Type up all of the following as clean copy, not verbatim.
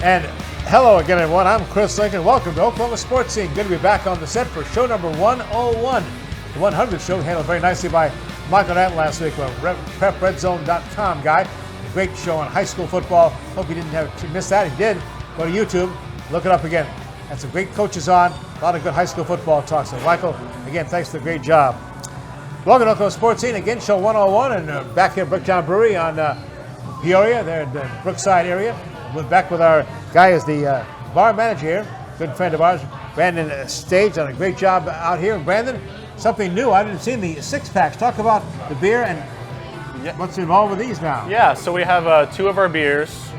And hello again, everyone. I'm Chris Lincoln. Welcome to Oklahoma Sportscene. Good to be back on the set for show number 101. The 100th show handled very nicely by Michael Knight last week, a PrepRedZone.com guy. A great show on high school football. Hope you didn't have to miss that. If you did, go to YouTube, look it up again. Had some great coaches on, a lot of good high school football talk. So, Michael, again, thanks for the great job. Welcome to Oklahoma Sportscene. Again, show 101, and back here at Bricktown Brewery on Peoria, there in the Brookside area. We're back with our guy as the bar manager here, good friend of ours, Brandon Stage, done a great job out here. And Brandon, something new. I haven't seen the six-packs. Talk about the beer and what's involved with these now. Yeah, so we have two of our beers.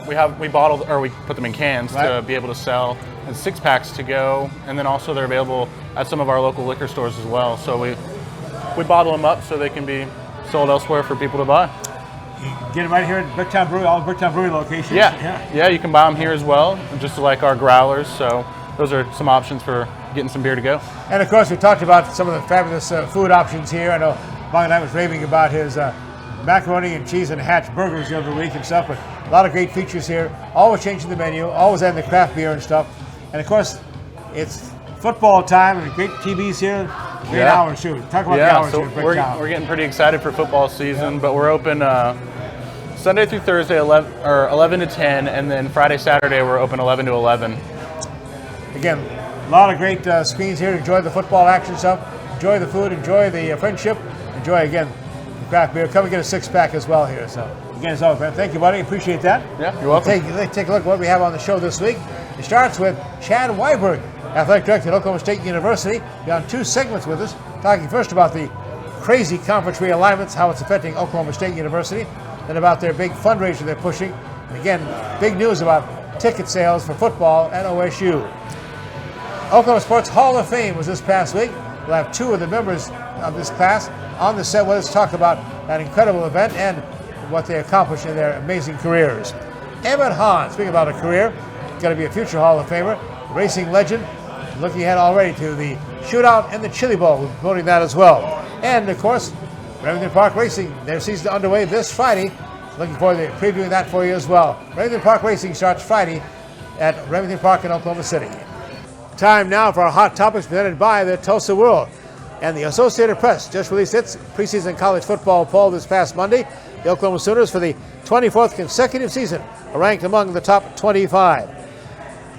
We bottled, or we put them in cans to be able to sell, and six-packs to go. And then also they're available at some of our local liquor stores as well. So we bottle them up so they can be sold elsewhere for people to buy. You get them right here at Bricktown Brewery, all Bricktown Brewery locations. Yeah, you can buy them here as well, just like our growlers. So those are some options for getting some beer to go. And of course, we talked about some of the fabulous food options here. I know Bong Knight was raving about his macaroni and cheese and hatch burgers the other week and stuff, but a lot of great features here. Always changing the menu, always adding the craft beer and stuff. And of course, it's football time and great TVs here. Great hours too. Talk about the hours so here at Bricktown. we're getting pretty excited for football season, but we're open Sunday through Thursday 11 to 10, and then Friday, Saturday we're open 11 to 11. Again, a lot of great screens here. Enjoy the football action stuff. Enjoy the food. Enjoy the friendship. Enjoy, again, the craft beer. Come and get a six-pack as well here. So, again, as always, man, thank you, buddy. Appreciate that. Yeah, you're welcome. Let's take a look at what we have on the show this week. It starts with Chad Weiberg, Athletic Director at Oklahoma State University. We're on two segments with us, talking first about the crazy conference realignments, how it's affecting Oklahoma State University, then about their big fundraiser they're pushing. And again, big news about ticket sales for football at OSU. Oklahoma Sports Hall of Fame was this past week. We'll have two of the members of this class on the set with us to talk about that incredible event and what they accomplished in their amazing careers. Emmett Hahn, speaking about a career, going to be a future Hall of Famer, racing legend, looking ahead already to the shootout and the Chili Bowl. We're promoting that as well. And of course, Remington Park Racing, their season underway this Friday. Looking forward to previewing that for you as well. Remington Park Racing starts Friday at Remington Park in Oklahoma City. Time now for our hot topics presented by the Tulsa World. And the Associated Press just released its preseason college football poll this past Monday. The Oklahoma Sooners, for the 24th consecutive season, are ranked among the top 25.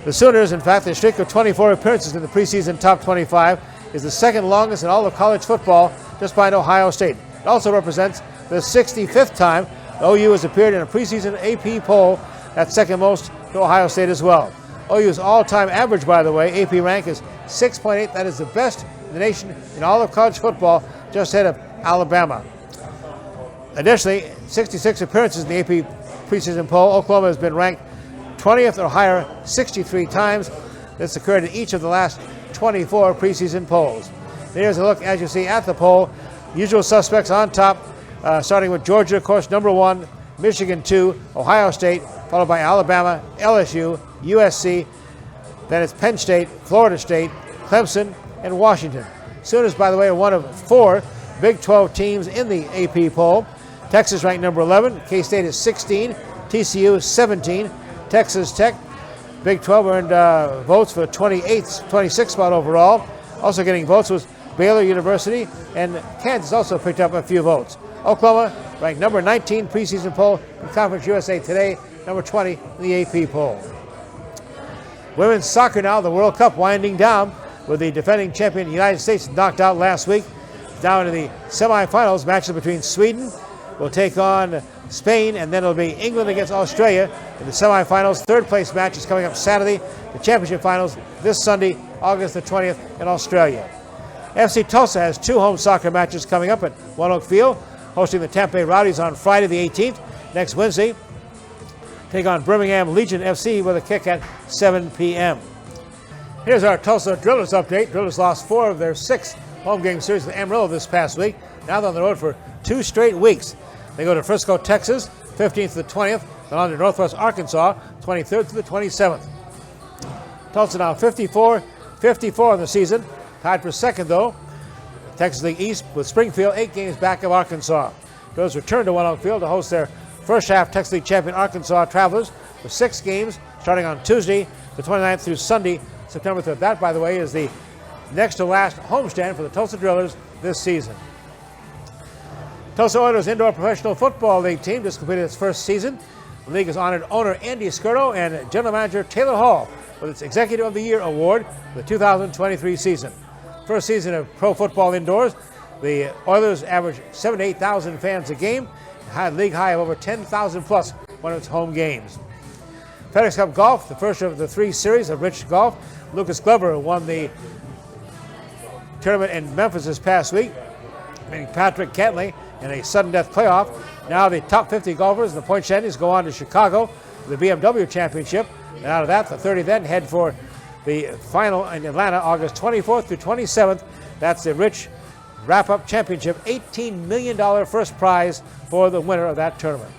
The Sooners, in fact, their streak of 24 appearances in the preseason top 25 is the second longest in all of college football, just behind Ohio State. It also represents the 65th time OU has appeared in a preseason AP poll. That's second most to Ohio State as well. OU's all-time average, by the way, AP rank is 6.8. That is the best in the nation in all of college football, just ahead of Alabama. Additionally, 66 appearances in the AP preseason poll. Oklahoma has been ranked 20th or higher 63 times. This occurred in each of the last 24 preseason polls. Here's a look, as you see, at the poll. Usual suspects on top, starting with Georgia, of course, number 1, Michigan 2, Ohio State, followed by Alabama, LSU, USC. Then it's Penn State, Florida State, Clemson, and Washington. Sooners, by the way, are one of 4 Big 12 teams in the AP poll. Texas ranked number 11, K-State is 16, TCU is 17, Texas Tech, Big 12 earned votes for the 26th spot overall. Also getting votes was Baylor University, and Kansas also picked up a few votes. Oklahoma ranked number 19 preseason poll in Conference USA Today, number 20 in the AP poll. Women's soccer now, the World Cup winding down with the defending champion United States knocked out last week. Down to the semifinals, matches between Sweden will take on Spain, and then it'll be England against Australia in the semifinals. Third place match is coming up Saturday. The championship finals this Sunday, August the 20th in Australia. FC Tulsa has 2 home soccer matches coming up at One Oak Field, hosting the Tampa Bay Rowdies on Friday the 18th. Next Wednesday, take on Birmingham Legion FC with a kick at 7 p.m. Here's our Tulsa Drillers update. Drillers lost 4 of their 6 home game series in Amarillo this past week. Now they're on the road for 2 straight weeks. They go to Frisco, Texas, 15th to the 20th, then on to Northwest Arkansas, 23rd to the 27th. Tulsa now 54 in the season, tied for second though. Texas League East with Springfield 8 games back of Arkansas. Those return to One Oak Field to host their first half Texas League champion Arkansas Travelers for 6 games, starting starting on Tuesday, the 29th through Sunday, September 3rd. That, by the way, is the next to last homestand for the Tulsa Drillers this season. Tulsa Oilers Indoor Professional Football League team just completed its first season. The league has honored owner Andy Skirto and general manager Taylor Hall with its Executive of the Year award for the 2023 season. First season of pro football indoors, the Oilers averaged 7,000 to 8,000 fans a game, had a league high of over 10,000 plus one of its home games. FedEx Cup Golf, the first of the 3 series of Rich Golf. Lucas Glover won the tournament in Memphis this past week, beating Patrick Cantley in a sudden death playoff. Now the top 50 golfers in the point standings go on to Chicago for the BMW Championship. And out of that, the 30 then head for the final in Atlanta, August 24th through 27th. That's the Rich Wrap-Up Championship, $18 million first prize for the winner of that tournament.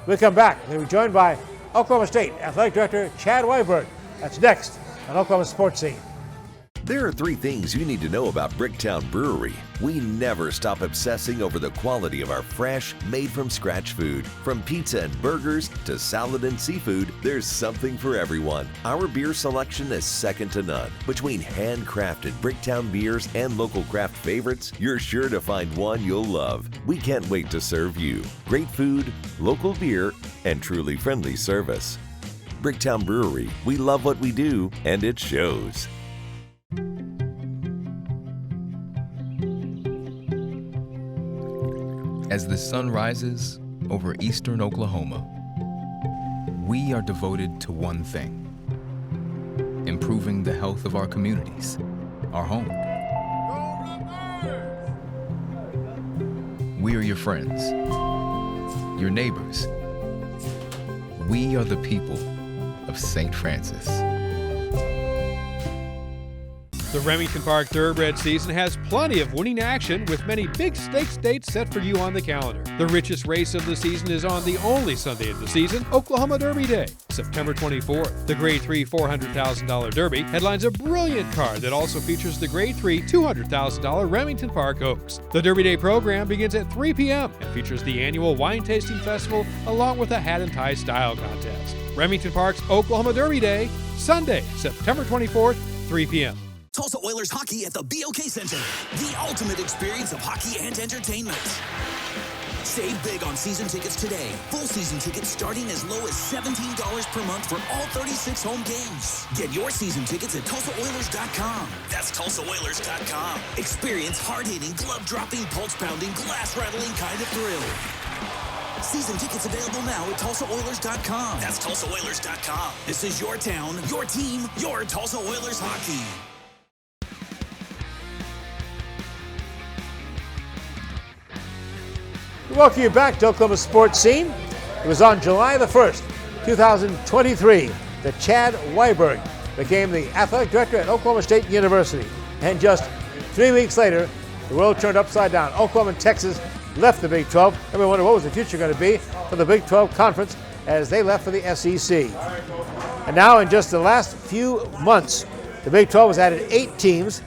We'll come back. We'll be joined by Oklahoma State Athletic Director Chad Weiberg. That's next on Oklahoma Sports Scene. There are 3 things you need to know about Bricktown Brewery. We never stop obsessing over the quality of our fresh, made-from-scratch food. From pizza and burgers to salad and seafood, there's something for everyone. Our beer selection is second to none. Between handcrafted Bricktown beers and local craft favorites, you're sure to find one you'll love. We can't wait to serve you. Great food, local beer, and truly friendly service. Bricktown Brewery, we love what we do, and it shows. As the sun rises over eastern Oklahoma, we are devoted to one thing: improving the health of our communities, our home. We are your friends, your neighbors. We are the people of St. Francis. The Remington Park Thoroughbred season has plenty of winning action with many big stakes dates set for you on the calendar. The richest race of the season is on the only Sunday of the season, Oklahoma Derby Day, September 24th. The Grade 3 $400,000 Derby headlines a brilliant card that also features the Grade 3 $200,000 Remington Park Oaks. The Derby Day program begins at 3 p.m. and features the annual wine tasting festival along with a hat and tie style contest. Remington Park's Oklahoma Derby Day, Sunday, September 24th, 3 p.m. Tulsa Oilers hockey at the BOK Center. The ultimate experience of hockey and entertainment. Save big on season tickets today. Full season tickets starting as low as $17 per month for all 36 home games. Get your season tickets at TulsaOilers.com. That's TulsaOilers.com. Experience hard-hitting, glove-dropping, pulse-pounding, glass-rattling kind of thrill. Season tickets available now at TulsaOilers.com. That's TulsaOilers.com. This is your town, your team, your Tulsa Oilers hockey. We welcome you back to Oklahoma Sports Scene. It was on July the 1st, 2023, that Chad Weiberg became the athletic director at Oklahoma State University. And just 3 weeks later, the world turned upside down. Oklahoma and Texas left the Big 12. Everyone wondered what was the future going to be for the Big 12 Conference as they left for the SEC. And now in just the last few months, the Big 12 has added 8 teams.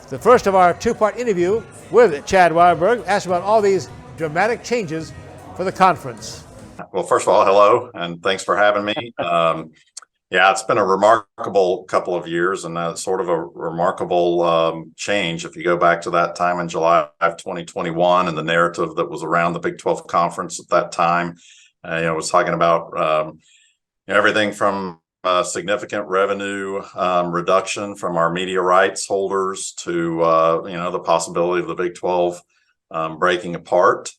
The first of our 2-part interview with Chad Weiberg asked about all these dramatic changes for the conference. Well, first of all, hello, and thanks for having me. Yeah, it's been a remarkable couple of years and sort of a remarkable change. If you go back to that time in July of 2021 and the narrative that was around the Big 12 conference at that time, was talking about everything from significant revenue reduction from our media rights holders to, the possibility of the Big 12 breaking apart.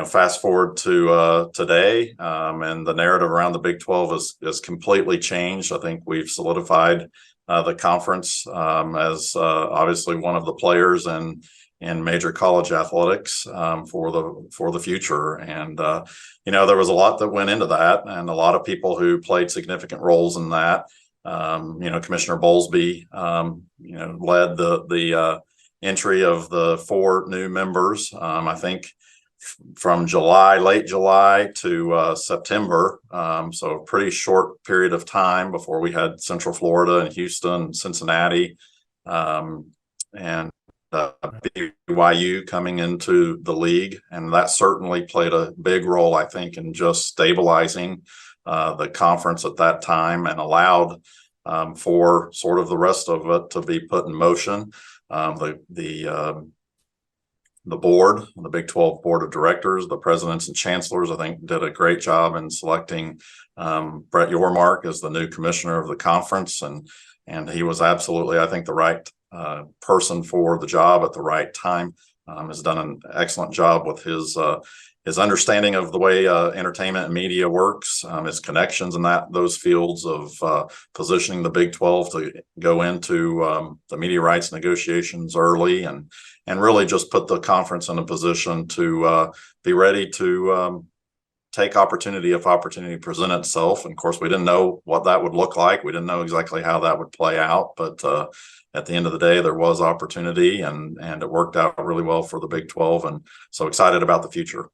Fast forward to today, and the narrative around the Big 12 is completely changed. I think we've solidified the conference as obviously one of the players in major college athletics for the future. And there was a lot that went into that, and a lot of people who played significant roles in that. Commissioner Bowlesby, led the entry of the 4 new members. I think from late July to September. So a pretty short period of time before we had Central Florida and Houston and Cincinnati, and BYU coming into the league. And that certainly played a big role, I think, in just stabilizing the conference at that time and allowed for sort of the rest of it to be put in motion. The board, the Big 12 board of directors, the presidents and chancellors, I think, did a great job in selecting Brett Yormark as the new commissioner of the conference, and he was absolutely, I think, the right person for the job at the right time. Has done an excellent job with his understanding of the way entertainment and media works, his connections in those fields of positioning the Big 12 to go into the media rights negotiations early, and really just put the conference in a position to be ready to take opportunity if opportunity presented itself. And of course, we didn't know what that would look like. We didn't know exactly how that would play out, but at the end of the day, there was opportunity, and it worked out really well for the Big 12. And so excited about the future.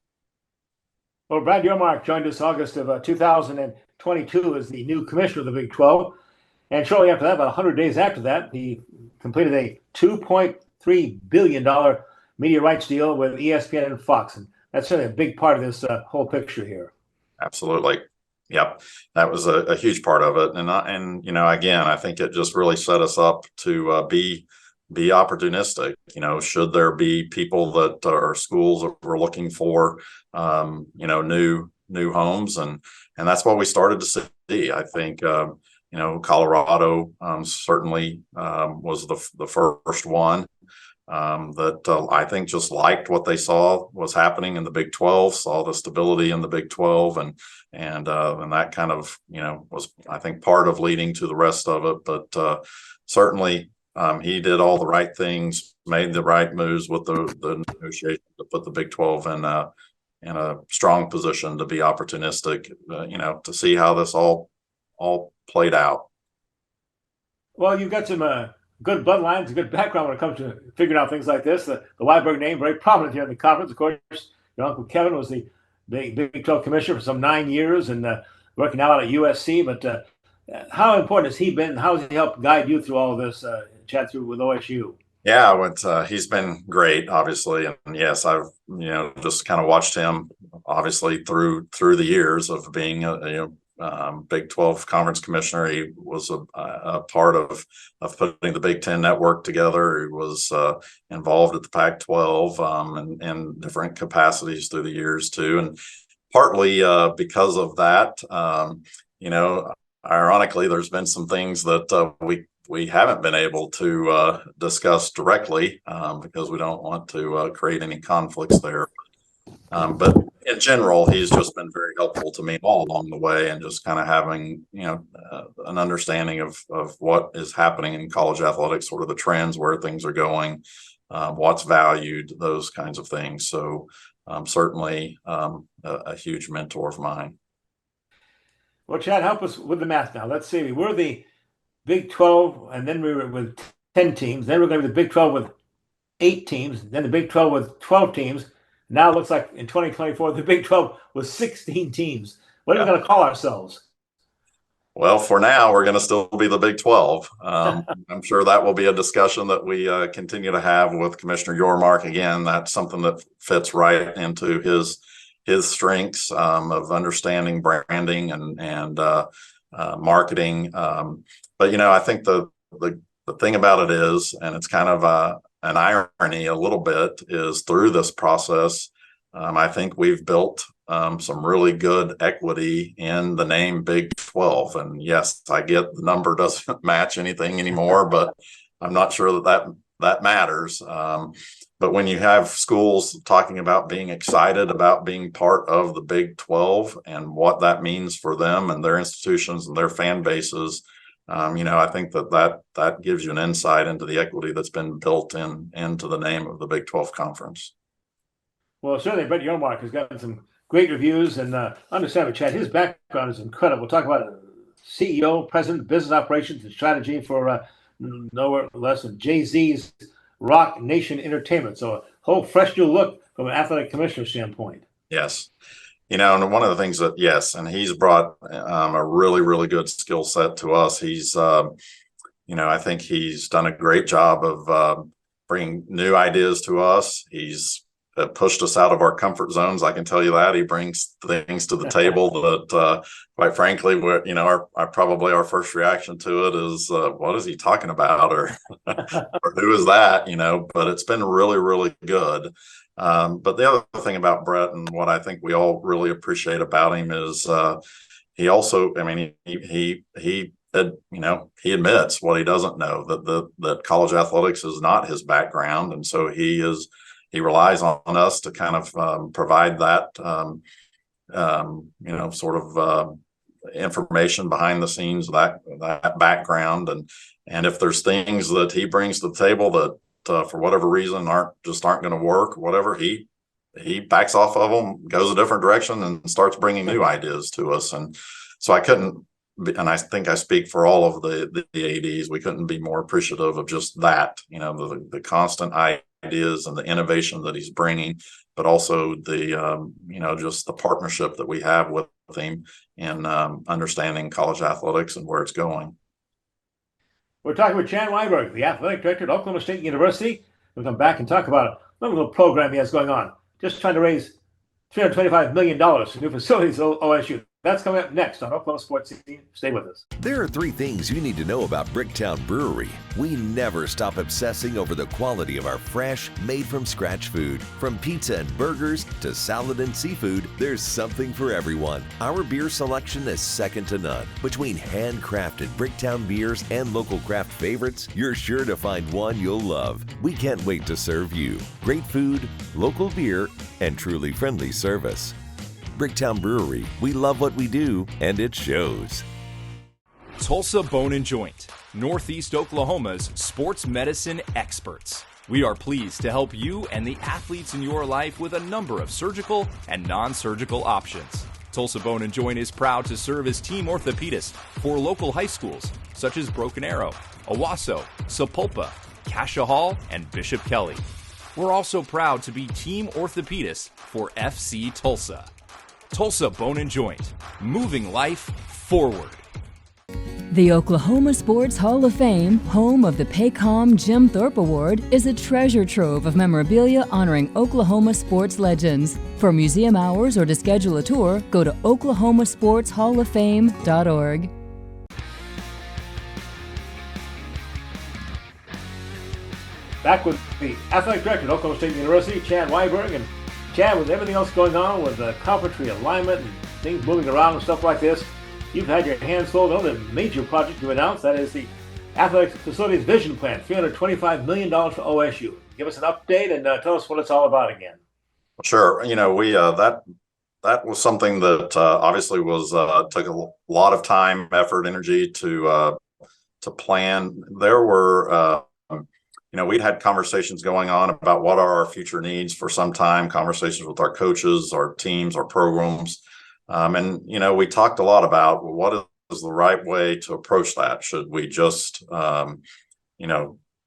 Well, Brett Yormark joined us August of 2022 as the new commissioner of the Big 12. And shortly after that, about 100 days after that, he completed a $2.3 billion media rights deal with ESPN and Fox. And that's certainly a big part of this whole picture here. Absolutely. Yep. That was a huge part of it. And you know, again, I think it just really set us up to be opportunistic. You know, should there be people that are schools that were looking for, you know, new homes, and that's what we started to see. I think, you know, Colorado certainly was the first one that I think just liked what they saw was happening in the Big 12, saw the stability in the Big 12, and that kind of, you know, was, I think, part of leading to the rest of it. But certainly he did all the right things, made the right moves with the negotiation to put the Big 12 in a strong position to be opportunistic, you know, to see how this all played out. Well, you've got some good bloodlines, a good background when it comes to figuring out things like this. The Weiberg name, very prominent here in the conference. Of course, your uncle Kevin was the Big 12 commissioner for some 9 years and working now out at USC. But how important has he been? How has he helped guide you through all of this, Chad, through with OSU? Yeah, he's been great, obviously, and yes, I've, you know, just kind of watched him, obviously, through the years of being Big 12 conference commissioner. He was a part of putting the Big 10 network together. He was involved at the Pac-12 in different capacities through the years too, and partly because of that, you know, ironically, there's been some things that we haven't been able to discuss directly because we don't want to create any conflicts there. But in general, he's just been very helpful to me all along the way, and just kind of having, you know, an understanding of what is happening in college athletics, sort of the trends, where things are going, what's valued, those kinds of things. So certainly a huge mentor of mine. Well, Chad, help us with the math now. Let's see. We're the Big 12, and then we were with 10 teams. Then we're going to be the Big 12 with 8 teams. Then the Big 12 with 12 teams. Now it looks like in 2024, the Big 12 with 16 teams. What are we going to call ourselves? Well, for now, we're going to still be the Big 12. I'm sure that will be a discussion that we continue to have with Commissioner Yormark. Again, that's something that fits right into his strengths of understanding branding and marketing. But, you know, I think the thing about it is, and it's kind of an irony a little bit, is through this process, I think we've built some really good equity in the name Big 12. And yes, I get the number doesn't match anything anymore, but I'm not sure that matters. But when you have schools talking about being excited about being part of the Big 12 and what that means for them and their institutions and their fan bases, you know, I think that gives you an insight into the equity that's been built into the name of the Big 12 conference. Well, certainly Brett Yormark has gotten some great reviews, and understand, Chad, his background is incredible. We'll talk about CEO, president, business operations, and strategy for no less than Jay-Z's Rock Nation Entertainment. So a whole fresh new look from an athletic commissioner standpoint. Yes. You know, and one of the things that, yes, and he's brought a really, really good skill set to us. He's, you know, I think he's done a great job of bringing new ideas to us. He's pushed us out of our comfort zones. I can tell you that. He brings things to the table that, quite frankly, probably our first reaction to it is, what is he talking about? Or, or who is that? But it's been really, really good. But the other thing about Brett, and what I think we all really appreciate about him, is he also, he admits what he doesn't know, that college athletics is not his background. And so he relies on us to kind of provide that, information behind the scenes, that background. And if there's things that he brings to the table that, for whatever reason, aren't going to work, whatever, he backs off of them, goes a different direction, and starts bringing new ideas to us. And so and I think I speak for all of the ADs, we couldn't be more appreciative of just that, the constant ideas and the innovation that he's bringing, but also the, just the partnership that we have with him in understanding college athletics and where it's going. We're talking with Chad Weiberg, the athletic director at Oklahoma State University. We'll come back and talk about a little program he has going on, just trying to raise $325 million for new facilities at OSU. That's coming up next on Oklahoma Sportscene. Stay with us. There are 3 things you need to know about Bricktown Brewery. We never stop obsessing over the quality of our fresh, made-from-scratch food. From pizza and burgers to salad and seafood, there's something for everyone. Our beer selection is second to none. Between handcrafted Bricktown beers and local craft favorites, you're sure to find one you'll love. We can't wait to serve you. Great food, local beer, and truly friendly service. Bricktown Brewery, we love what we do, and it shows. Tulsa Bone and Joint, Northeast Oklahoma's sports medicine experts. We are pleased to help you and the athletes in your life with a number of surgical and non-surgical options. Tulsa Bone and Joint is proud to serve as team orthopedist for local high schools such as Broken Arrow, Owasso, Sapulpa, Cascia Hall, and Bishop Kelly. We're also proud to be team orthopedist for FC Tulsa. Tulsa Bone and Joint, moving life forward. The Oklahoma Sports Hall of Fame, home of the Paycom Jim Thorpe Award, is a treasure trove of memorabilia honoring Oklahoma sports legends. For museum hours or to schedule a tour, go to oklahomasportshalloffame.org. Back with the athletic director at Oklahoma State University, Chad Weiberg. And Chad, with everything else going on with the conference realignment and things moving around and stuff like this, you've had your hands full of another major project you announced. That is the Athletic Facilities Vision Plan, $325 million for OSU. Give us an update and tell us what it's all about again. Sure. We that was something that obviously was took a lot of time, effort, energy to plan. There were we'd had conversations going on about what are our future needs for some time, conversations with our coaches, our teams, our programs. And we talked a lot about what is the right way to approach that. Should we just,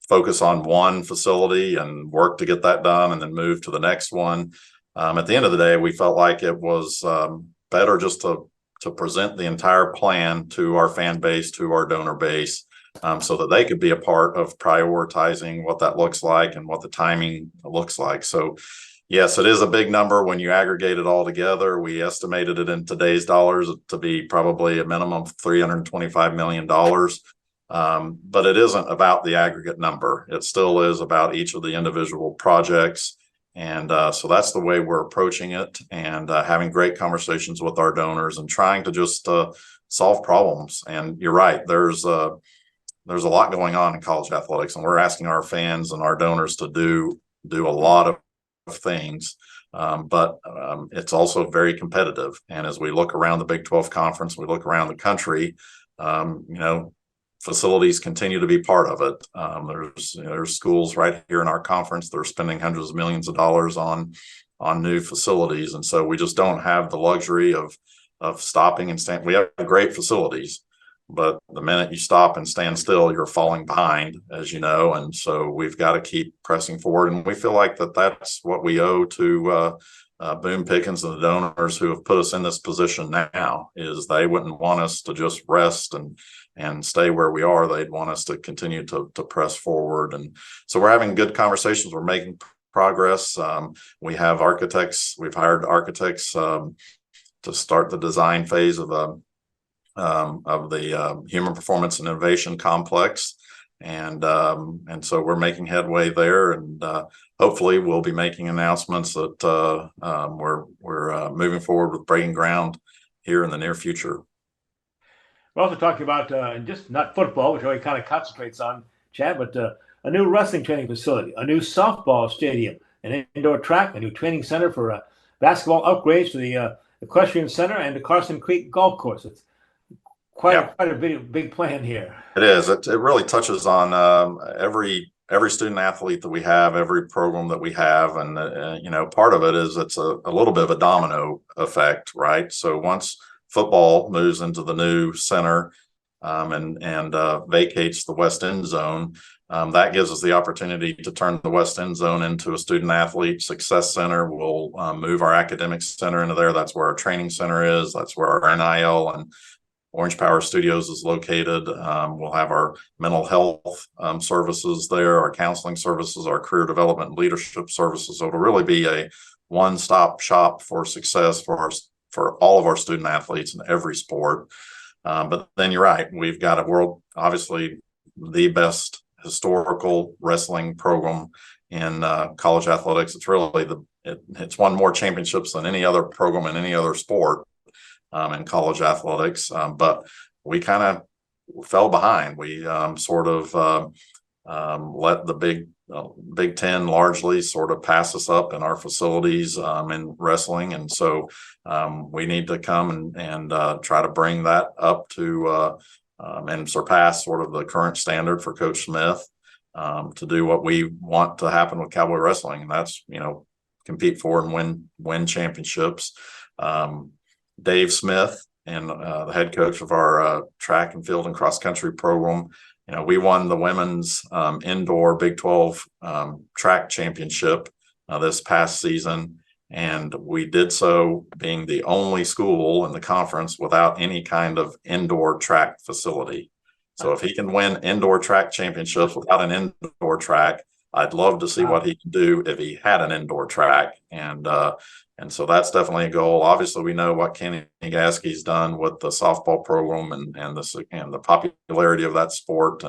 focus on one facility and work to get that done and then move to the next one? At the end of the day, we felt like it was better just to present the entire plan to our fan base, to our donor base, so that they could be a part of prioritizing what that looks like and what the timing looks like. So yes, it is a big number when you aggregate it all together. We estimated it in today's dollars to be probably a minimum of $325 million. But it isn't about the aggregate number. It still is about each of the individual projects. And so that's the way we're approaching it, and having great conversations with our donors and trying to just solve problems. And you're right, there's a lot going on in college athletics, and we're asking our fans and our donors to do a lot of things, but it's also very competitive. And as we look around the Big 12 conference, we look around the country, facilities continue to be part of it. There's schools right here in our conference that are spending hundreds of millions of dollars on new facilities, and so we just don't have the luxury of stopping and stand. We have great facilities, but the minute you stop and stand still, you're falling behind, as you know. And so we've got to keep pressing forward. And we feel like that's what we owe to Boone Pickens and the donors who have put us in this position now. Is they wouldn't want us to just rest and stay where we are. They'd want us to continue to press forward. And so we're having good conversations. We're making progress. We have architects. We've hired architects to start the design phase of the Human Performance and Innovation Complex, and so we're making headway there, and hopefully we'll be making announcements that we're moving forward with breaking ground here in the near future. We're also talking about just not football, which really kind of concentrates on, Chad, but a new wrestling training facility, a new softball stadium, an indoor track, a new training center for basketball upgrades to the equestrian center, and the Carson Creek golf course. It's quite a big plan here. It is. It really touches on every student athlete that we have, every program that we have, and part of it is it's a little bit of a domino effect, right? So once football moves into the new center and vacates the West End zone, that gives us the opportunity to turn the West End zone into a student athlete success center. We'll move our academic center into there. That's where our training center is. That's where our NIL and Orange Power Studios is located. We'll have our mental health services there, our counseling services, our career development and leadership services. So it'll really be a one-stop shop for success for all of our student athletes in every sport. But then you're right. We've got obviously the best historical wrestling program in college athletics. It's really it's won more championships than any other program in any other sport in college athletics. But we kind of fell behind. We sort of let the Big Ten largely sort of pass us up in our facilities in wrestling. And so we need to come and try to bring that up to and surpass sort of the current standard for Coach Smith to do what we want to happen with Cowboy wrestling. And that's, compete for and win championships. Dave Smith and the head coach of our track and field and cross country program, we won the women's indoor Big 12 track championship this past season. And we did so being the only school in the conference without any kind of indoor track facility. So if he can win indoor track championships without an indoor track, I'd love to see what he can do if he had an indoor track. And so that's definitely a goal. Obviously, we know what Kenny Gasky's done with the softball program and the popularity of that sport.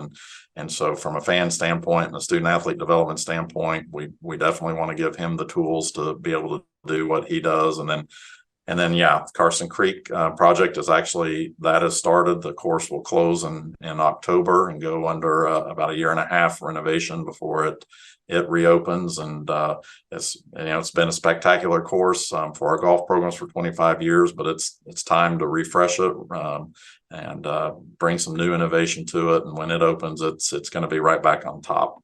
And so from a fan standpoint and a student athlete development standpoint, we definitely want to give him the tools to be able to do what he does. And then Carson Creek project is actually, that has started. The course will close in October and go under about a year and a half renovation before it reopens. And it's been a spectacular course for our golf programs for 25 years, but it's time to refresh it and bring some new innovation to it. And when it opens, it's going to be right back on top.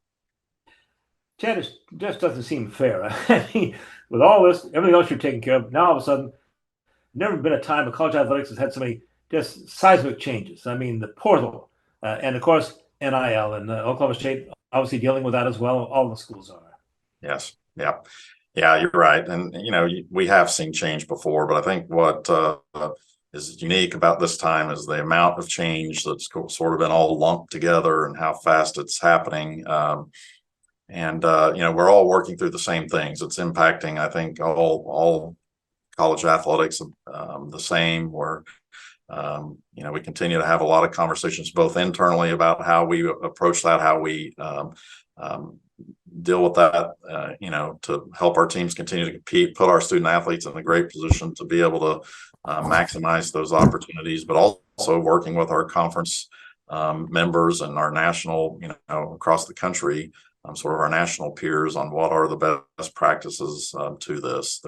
Chad, it just doesn't seem fair. I mean, with all this, everything else you're taking care of, now all of a sudden, never been a time when college athletics has had so many just seismic changes. I mean, the portal and, of course, NIL, and Oklahoma State obviously dealing with that as well. All the schools are. Yes. Yeah. Yeah, you're right. And, we have seen change before, but I think what is unique about this time is the amount of change that's sort of been all lumped together and how fast it's happening. We're all working through the same things. It's impacting, I think, all college athletics the same. We continue to have a lot of conversations both internally about how we approach that, how we deal with that, to help our teams continue to compete, put our student athletes in a great position to be able to maximize those opportunities, but also working with our conference members and our national, across the country, sort of our national peers on what are the best practices to this.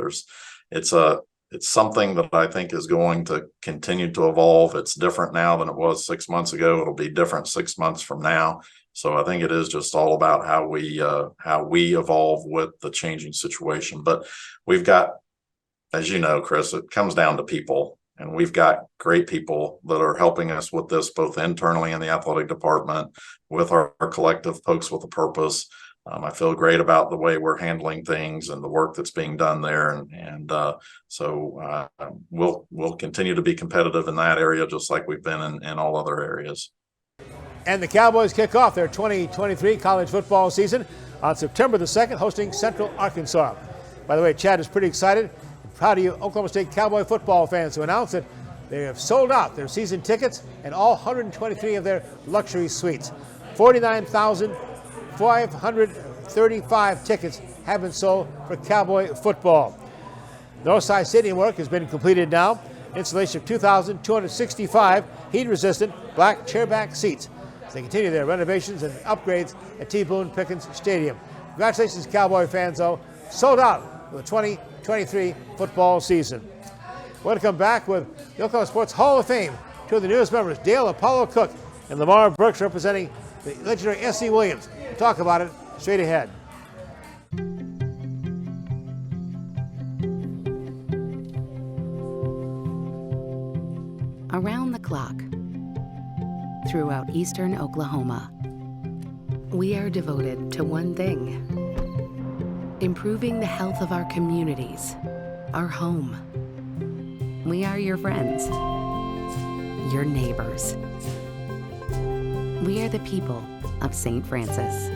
It's something that I think is going to continue to evolve. It's different now than it was 6 months ago. It'll be different 6 months from now. So I think it is just all about how we evolve with the changing situation. But we've got, as you know, Chris, it comes down to people, and we've got great people that are helping us with this, both internally in the athletic department with our collective Pokes with a Purpose. I feel great about the way we're handling things and the work that's being done there. So we'll continue to be competitive in that area, just like we've been in all other areas. And the Cowboys kick off their 2023 college football season on September the 2nd, hosting Central Arkansas. By the way, Chad is pretty excited and proud of you Oklahoma State Cowboy football fans to announce that they have sold out their season tickets and all 123 of their luxury suites. 49,535 tickets have been sold for Cowboy football. The Northside Stadium work has been completed now. Installation of 2,265 heat-resistant black chairback seats as they continue their renovations and upgrades at T. Boone Pickens Stadium. Congratulations, Cowboy fans, though. Sold out for the 2023 football season. We're going to come back with the Oklahoma Sports Hall of Fame. Two of the newest members, Dale Apollo Cook and Lamar Brooks, representing the legendary S.C. Williams. We'll talk about it straight ahead. Around the clock, throughout eastern Oklahoma, we are devoted to one thing: improving the health of our communities, our home. We are your friends, your neighbors. We are the people of St. Francis.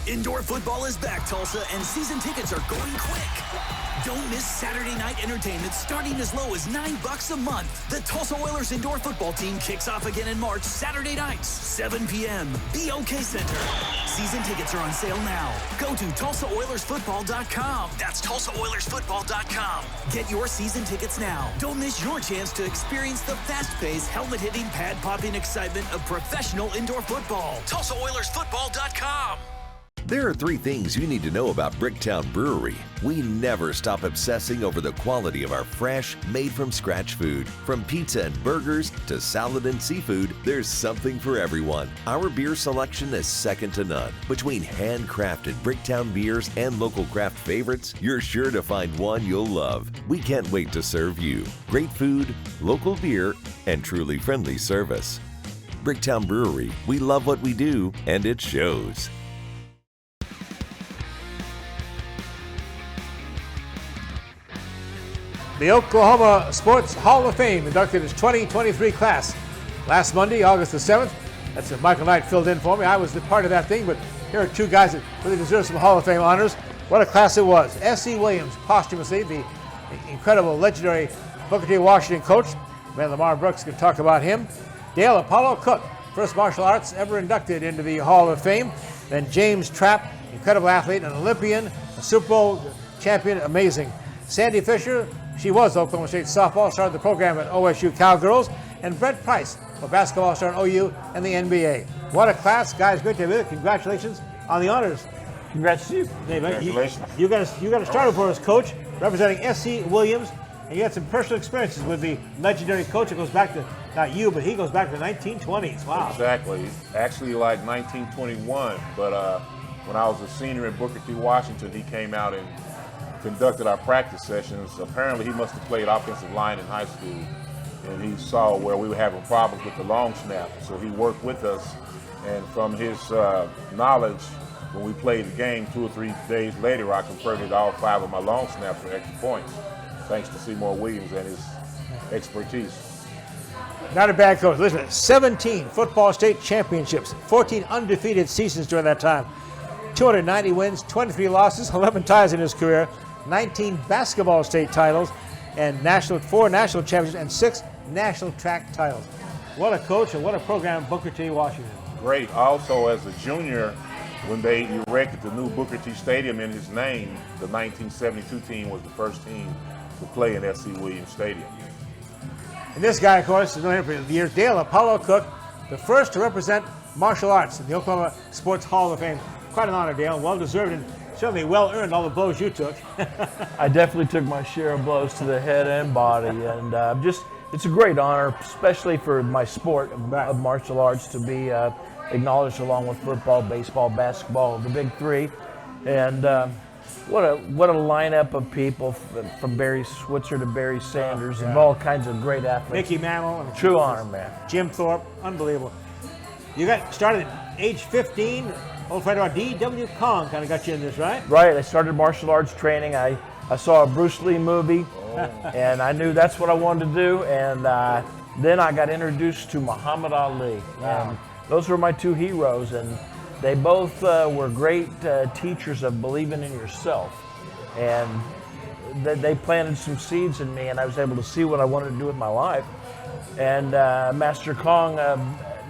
Indoor football is back, Tulsa, and season tickets are going quick. Don't miss Saturday night entertainment starting as low as $9 a month. The Tulsa Oilers indoor football team kicks off again in March, Saturday nights, 7 p.m. BOK Center. Season tickets are on sale now. Go to TulsaOilersFootball.com. That's TulsaOilersFootball.com. Get your season tickets now. Don't miss your chance to experience the fast-paced, helmet-hitting, pad-popping excitement of professional indoor football. TulsaOilersFootball.com. There are 3 things you need to know about Bricktown Brewery. We never stop obsessing over the quality of our fresh, made-from-scratch food. From pizza and burgers to salad and seafood, there's something for everyone. Our beer selection is second to none. Between handcrafted Bricktown beers and local craft favorites, you're sure to find one you'll love. We can't wait to serve you. Great food, local beer, and truly friendly service. Bricktown Brewery, we love what we do, and it shows. The Oklahoma Sports Hall of Fame inducted its 2023 class last Monday, August the 7th. That's what Michael Knight filled in for me. I was the part of that thing, but here are 2 guys that really deserve some Hall of Fame honors. What a class it was. S.C. Williams, posthumously, the incredible, legendary Booker T. Washington coach. Man, Lamar Brooks can talk about him. Dale Apollo Cook, first martial arts ever inducted into the Hall of Fame. Then James Trapp, incredible athlete, an Olympian, a Super Bowl champion, amazing. Sandy Fisher, she was Oklahoma State softball, started the program at OSU Cowgirls. And Brett Price, a basketball star at OU and the NBA. What a class, guys, great to be with you. Congratulations on the honors. Congrats to you. Dave, Congratulations. You got to start for us, coach, representing S.C. Williams. And you had some personal experiences with the legendary coach. It goes back to, not you, but he goes back to the 1920s. Wow. Exactly. Actually, like 1921. But when I was a senior at Booker T. Washington, he came out and conducted our practice sessions. Apparently, he must have played offensive line in high school, and he saw where we were having problems with the long snap. So he worked with us, and from his knowledge, when we played the game 2 or 3 days later, I converted all 5 of my long snaps for extra points, thanks to Seymour Williams and his expertise. Not a bad coach. Listen, 17 football state championships, 14 undefeated seasons during that time, 290 wins, 23 losses, 11 ties in his career, 19 basketball state titles, and 4 national championships, and 6 national track titles. What a coach and what a program, Booker T. Washington. Great. Also, as a junior, when they erected the new Booker T. Stadium in his name, the 1972 team was the first team to play in S.C. Williams Stadium. And this guy, of course, is known for the years, Dale Apollo Cook, the first to represent martial arts in the Oklahoma Sports Hall of Fame. Quite an honor, Dale. Well deserved and certainly well earned all the blows you took. I definitely took my share of blows to the head and body, and it's a great honor, especially for my sport of martial arts, to be acknowledged along with football, baseball, basketball, the big 3. And what a lineup of people from Barry Switzer to Barry Sanders, and all kinds of great athletes. Mickey Mantle. True honor, man. Jim Thorpe, unbelievable. You got started at age 15. Old friend of our D.W. Kong kind of got you in this, right? Right. I started martial arts training. I saw a Bruce Lee movie, and I knew that's what I wanted to do. And then I got introduced to Muhammad Ali. Wow. And those were my 2 heroes. And They both were great teachers of believing in yourself, and they planted some seeds in me, and I was able to see what I wanted to do with my life. And Master Kong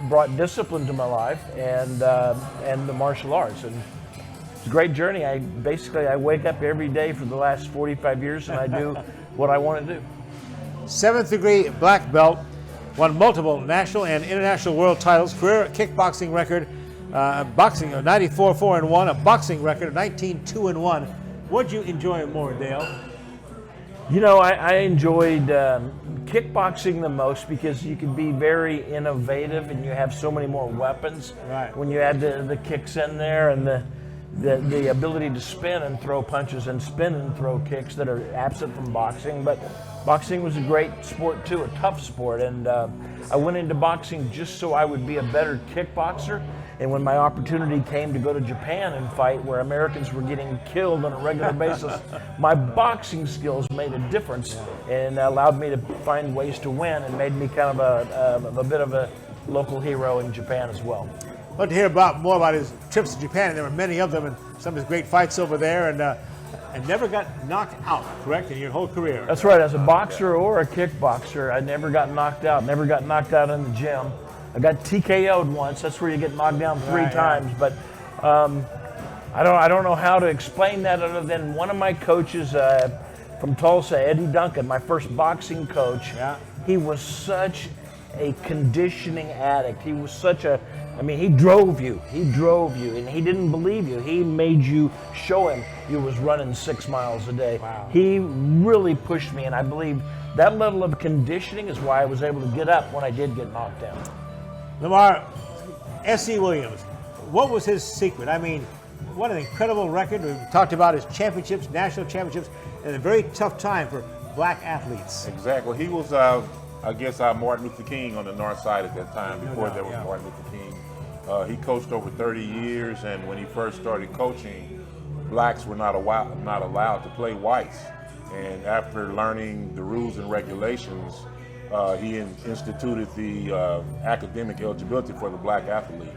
brought discipline to my life and the martial arts, and it's a great journey. I wake up every day for the last 45 years, and I do what I want to do. 7th degree black belt, won multiple national and international world titles, career kickboxing record, boxing of 94-4-1, a boxing record of 19-2-1. What'd you enjoy more, Dale? You know, I enjoyed kickboxing the most because you can be very innovative and you have so many more weapons. Right. When you add the kicks in there and the ability to spin and throw punches and spin and throw kicks that are absent from boxing. But boxing was a great sport too, a tough sport. And I went into boxing just so I would be a better kickboxer. And when my opportunity came to go to Japan and fight where Americans were getting killed on a regular basis, my boxing skills made a difference and allowed me to find ways to win and made me kind of a bit of a local hero in Japan as well. I'd like to hear more about his trips to Japan, and there were many of them, and some of his great fights over there, and never got knocked out, correct, in your whole career? That's right. As a boxer or a kickboxer, I never got knocked out. Never got knocked out in the gym. I got TKO'd once. That's where you get knocked down three times. Yeah. But I don't know how to explain that other than one of my coaches from Tulsa, Eddie Duncan, my first boxing coach. Yeah. He was such a conditioning addict. He was such a, he drove you. He drove you, and he didn't believe you. He made you show him you was running 6 miles a day. Wow. He really pushed me, and I believe that level of conditioning is why I was able to get up when I did get knocked down. Lamar, S.C. Williams, what was his secret? What an incredible record. We talked about his championships, national championships, and a very tough time for black athletes. Exactly. He was, I guess, Martin Luther King on the north side at that time, before there was Martin Luther King. He coached over 30 years, and when he first started coaching, blacks were not allowed to play whites. And after learning the rules and regulations, he instituted the academic eligibility for the black athlete.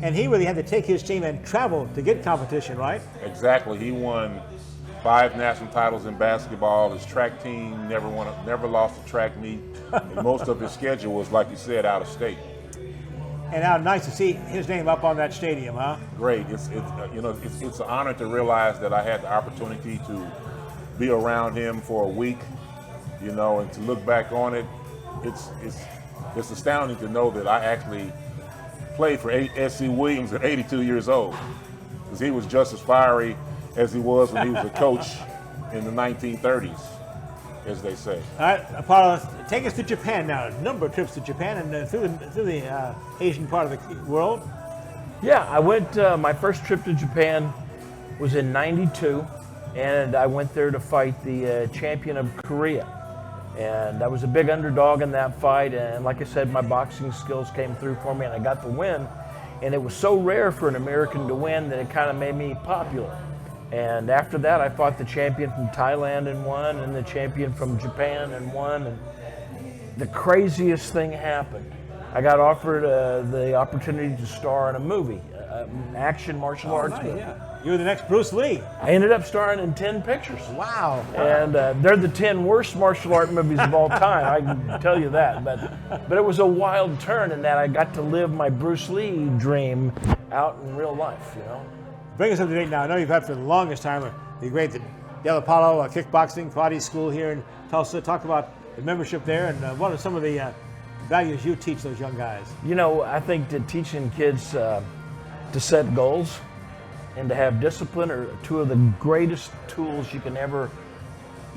And he really had to take his team and travel to get competition, right? Exactly. He won 5 national titles in basketball. His track team never lost a track meet. And most of his schedule was, like you said, out of state. And now, nice to see his name up on that stadium, huh? Great. It's an honor to realize that I had the opportunity to be around him for a week, and to look back on it. It's astounding to know that I actually played for S.C. Williams at 82 years old, because he was just as fiery as he was when he was a coach in the 1930s, as they say. All right, Apollo, take us to Japan now. A number of trips to Japan and through the Asian part of the world. Yeah, I went, my first trip to Japan was in '92, and I went there to fight the champion of Korea. And I was a big underdog in that fight, and like I said, my boxing skills came through for me, and I got the win. And it was so rare for an American to win that it kind of made me popular. And after that, I fought the champion from Thailand and won, and the champion from Japan and won. And the craziest thing happened. I got offered the opportunity to star in a movie, an action martial arts movie. Yeah. You were the next Bruce Lee. I ended up starring in 10 pictures. Wow. And they're the 10 worst martial art movies of all time, I can tell you that. But it was a wild turn in that I got to live my Bruce Lee dream out in real life, Bring us up to date now. I know you've had for the longest time the great Del Apollo kickboxing karate school here in Tulsa. Talk about the membership there and what are some of the values you teach those young guys? I think that teaching kids to set goals and to have discipline are two of the greatest tools you can ever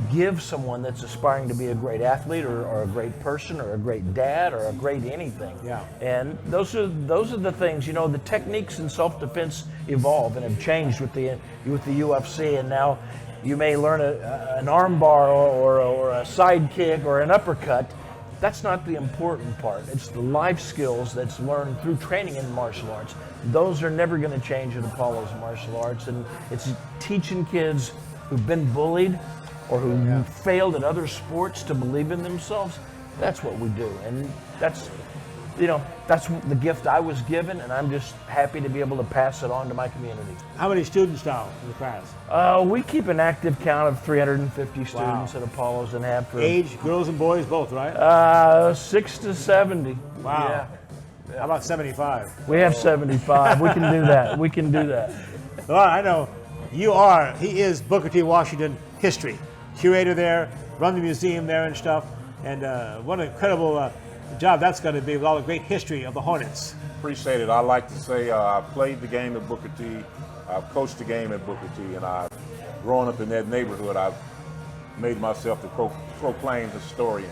give someone that's aspiring to be a great athlete or a great person or a great dad or a great anything. Yeah. And those are the things, the techniques in self-defense evolve and have changed with the UFC, and now you may learn an arm bar or a side kick or an uppercut. That's not the important part. It's the life skills that's learned through training in martial arts. Those are never going to change at Apollo's martial arts, and it's teaching kids who've been bullied or who failed at other sports to believe in themselves. That's what we do, and that's that's the gift I was given, and I'm just happy to be able to pass it on to my community. How many students now in the class? We keep an active count of 350 students at Apollos and have for age, girls and boys both, right? 6 to 70. Wow. How about 75? We have 75. We can do that. We can do that. Well, I know he is Booker T. Washington history. Curator there, run the museum there and stuff. And what an incredible job that's going to be with all the great history of the Hornets. Appreciate it. I like to say I played the game at Booker T. I've coached the game at Booker T. And I've grown up in that neighborhood. I've made myself the proclaimed historian.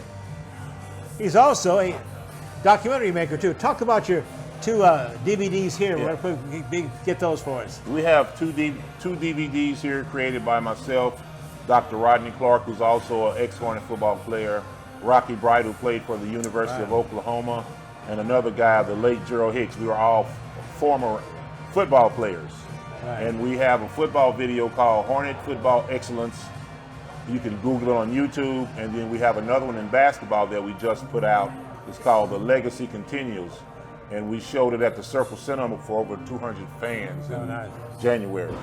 He's also a documentary maker too. Talk about your two DVDs here. Yeah. Get those for us. We have two DVDs here created by myself, Dr. Rodney Clark, who's also an ex-Hornet football player, Rocky Bright, who played for the University of Oklahoma, and another guy, the late Gerald Hicks. We were all former football players. Right. And we have a football video called Hornet Football Excellence. You can Google it on YouTube. And then we have another one in basketball that we just put out. It's called The Legacy Continues. And we showed it at the Circle Cinema for over 200 fans in January.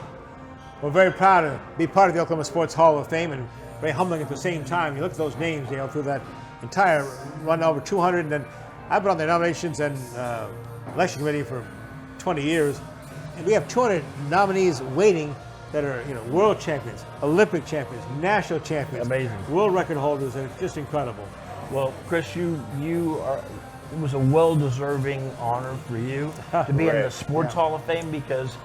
We're very proud to be part of the Oklahoma Sports Hall of Fame, and very humbling at the same time. You look at those names, through that entire run, over 200, and then I've been on the nominations and election committee for 20 years, and we have 200 nominees waiting that are, world champions, Olympic champions, national champions, amazing, world record holders, and it's just incredible. Well, Chris, you are. It was a well-deserving honor for you to be in the Sports Hall of Fame because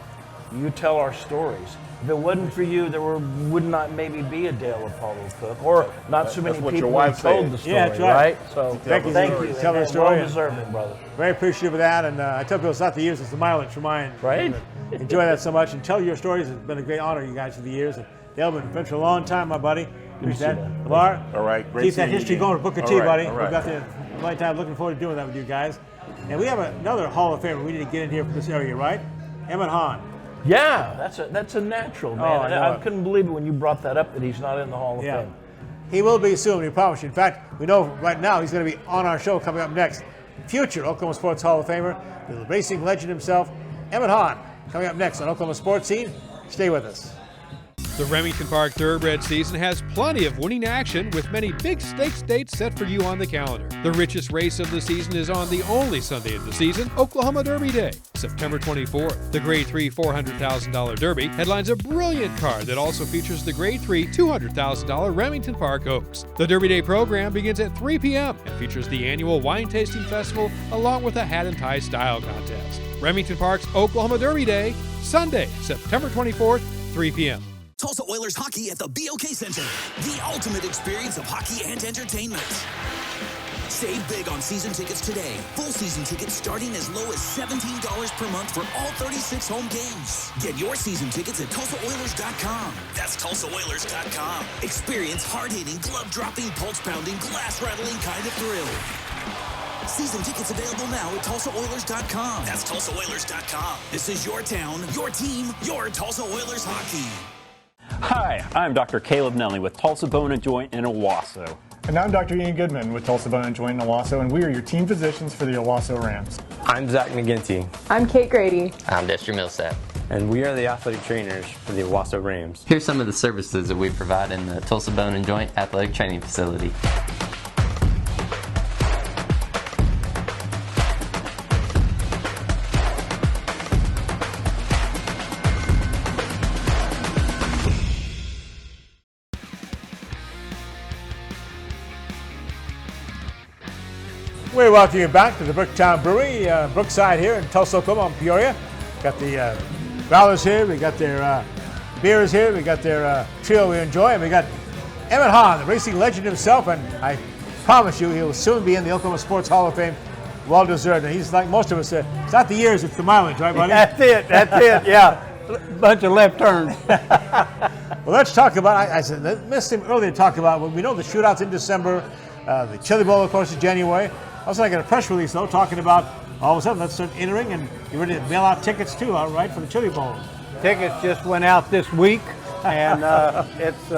you tell our stories. If it wasn't for you, there would not maybe be a Dale Apollo Cook, or not so many people who told the story, right? So thank you. Tell the story. Well-deserving, brother. Very appreciative of that, and I tell people it's not the years, it's the mileage for mine. Right. Enjoy that so much, and tell your stories. It's been a great honor, you guys, through the years. And Dale, been friends for a long time, my buddy. Appreciate that. Lamar, all right, great. Keep that history going with Booker T, buddy. All right. We've got the right time. Looking forward to doing that with you guys. And we have another Hall of Famer we need to get in here from this area, right? Emmett Hahn. Yeah, that's a natural, man. I couldn't believe it when you brought that up that he's not in the Hall of Fame. He will be soon, we promise you. In fact, we know right now he's going to be on our show coming up next. Future Oklahoma Sports Hall of Famer, the racing legend himself, Emmett Hahn, coming up next on Oklahoma Sports Scene. Stay with us. The Remington Park Thoroughbred season has plenty of winning action with many big stakes dates set for you on the calendar. The richest race of the season is on the only Sunday of the season, Oklahoma Derby Day, September 24th. The Grade 3 $400,000 Derby headlines a brilliant card that also features the Grade 3 $200,000 Remington Park Oaks. The Derby Day program begins at 3 p.m. and features the annual wine tasting festival along with a hat and tie style contest. Remington Park's Oklahoma Derby Day, Sunday, September 24th, 3 p.m. Tulsa Oilers hockey at the BOK Center. The ultimate experience of hockey and entertainment. Save big on season tickets today. Full season tickets starting as low as $17 per month for all 36 home games. Get your season tickets at TulsaOilers.com. That's TulsaOilers.com. Experience hard-hitting, glove-dropping, pulse-pounding, glass-rattling kind of thrill. Season tickets available now at TulsaOilers.com. That's TulsaOilers.com. This is your town, your team, your Tulsa Oilers hockey. Hi, I'm Dr. Caleb Nelly with Tulsa Bone & Joint in Owasso. And I'm Dr. Ian Goodman with Tulsa Bone & Joint in Owasso, and we are your team physicians for the Owasso Rams. I'm Zach McGinty. I'm Kate Grady. I'm Destry Millsap. And we are the athletic trainers for the Owasso Rams. Here's some of the services that we provide in the Tulsa Bone & Joint Athletic Training Facility. We welcome you back to the Bricktown Brewery, Brookside here in Tulsa, Oklahoma, Peoria. Got the growlers here, we got their beers here, we got their trio we enjoy, and we got Emmett Hahn, the racing legend himself, and I promise you he will soon be in the Oklahoma Sports Hall of Fame. Well deserved. And he's like most of us, it's not the years, it's the mileage, right, buddy? That's it, yeah. Bunch of left turns. Well, let's talk about, I said, I missed him earlier to talk about, well, we know the shootouts in December, the Chili Bowl, of course, is January. Also, I got a press release, though, talking about all of a sudden let's start entering and you're ready to mail out tickets, too, all right, for the Chili Bowl. Tickets just went out this week, and it's,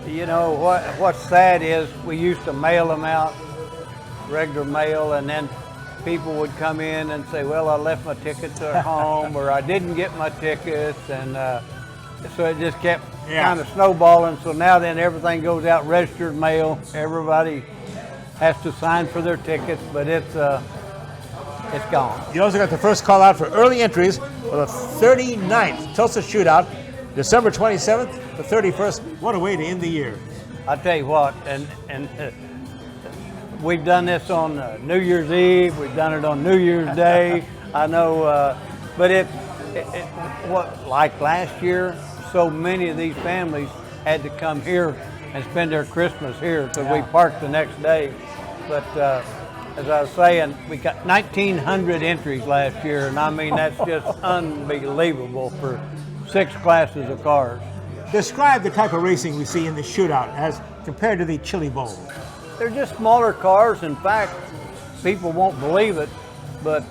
you know, what's sad is we used to mail them out, regular mail, and then people would come in and say, well, I left my tickets at home, or I didn't get my tickets, and so it just kept kind of snowballing. So now then everything goes out registered mail. Everybody has to sign for their tickets, but it's gone. You also got the first call out for early entries for the 39th Tulsa Shootout, December 27th to 31st. What a way to end the year. I tell you what, and we've done this on New Year's Eve. We've done it on New Year's Day. I know, but like last year, so many of these families had to come here and spend their Christmas here because we parked the next day. But as I was saying, we got 1,900 entries last year, and I mean, that's just unbelievable for 6 classes of cars. Describe the type of racing we see in the shootout as compared to the Chili Bowl. They're just smaller cars. In fact, people won't believe it, but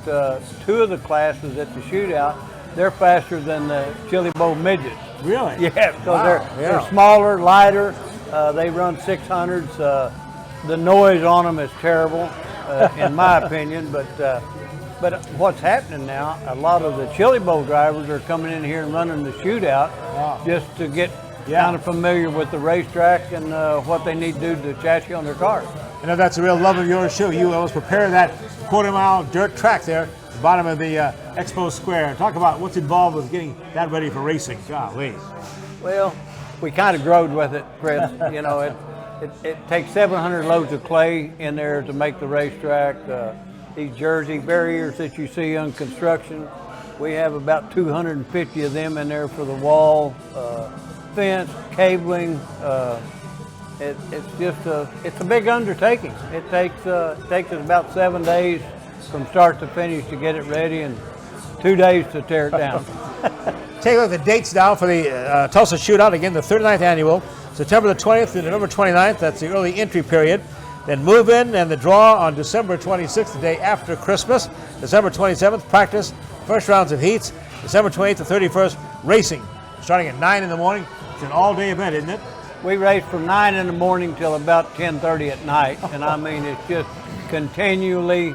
2 of the classes at the shootout, they're faster than the Chili Bowl midgets. Really? Yeah, because they're smaller, lighter. They run 600s. The noise on them is terrible, in my opinion. But what's happening now, a lot of the Chili Bowl drivers are coming in here and running the shootout just to get kind of familiar with the racetrack and what they need to do to the chassis on their cars. I know that's a real love of yours, too. You always prepare that quarter-mile dirt track there at the bottom of the Expo Square. Talk about what's involved with getting that ready for racing. Golly. Well, we kind of growed with it, Chris. You know, it takes 700 loads of clay in there to make the racetrack. These jersey barriers that you see on construction, we have about 250 of them in there for the wall, fence, cabling. It's a big undertaking. It takes us about 7 days from start to finish to get it ready, and 2 days to tear it down. Take a look at the dates now for the Tulsa Shootout. Again, the 39th annual, September the 20th to November 29th. That's the early entry period. Then move in and the draw on December 26th, the day after Christmas. December 27th, practice, first rounds of heats. December 28th to 31st, racing, starting at 9 in the morning. It's an all-day event, isn't it? We race from 9 in the morning till about 10:30 at night, and I mean, it's just continually,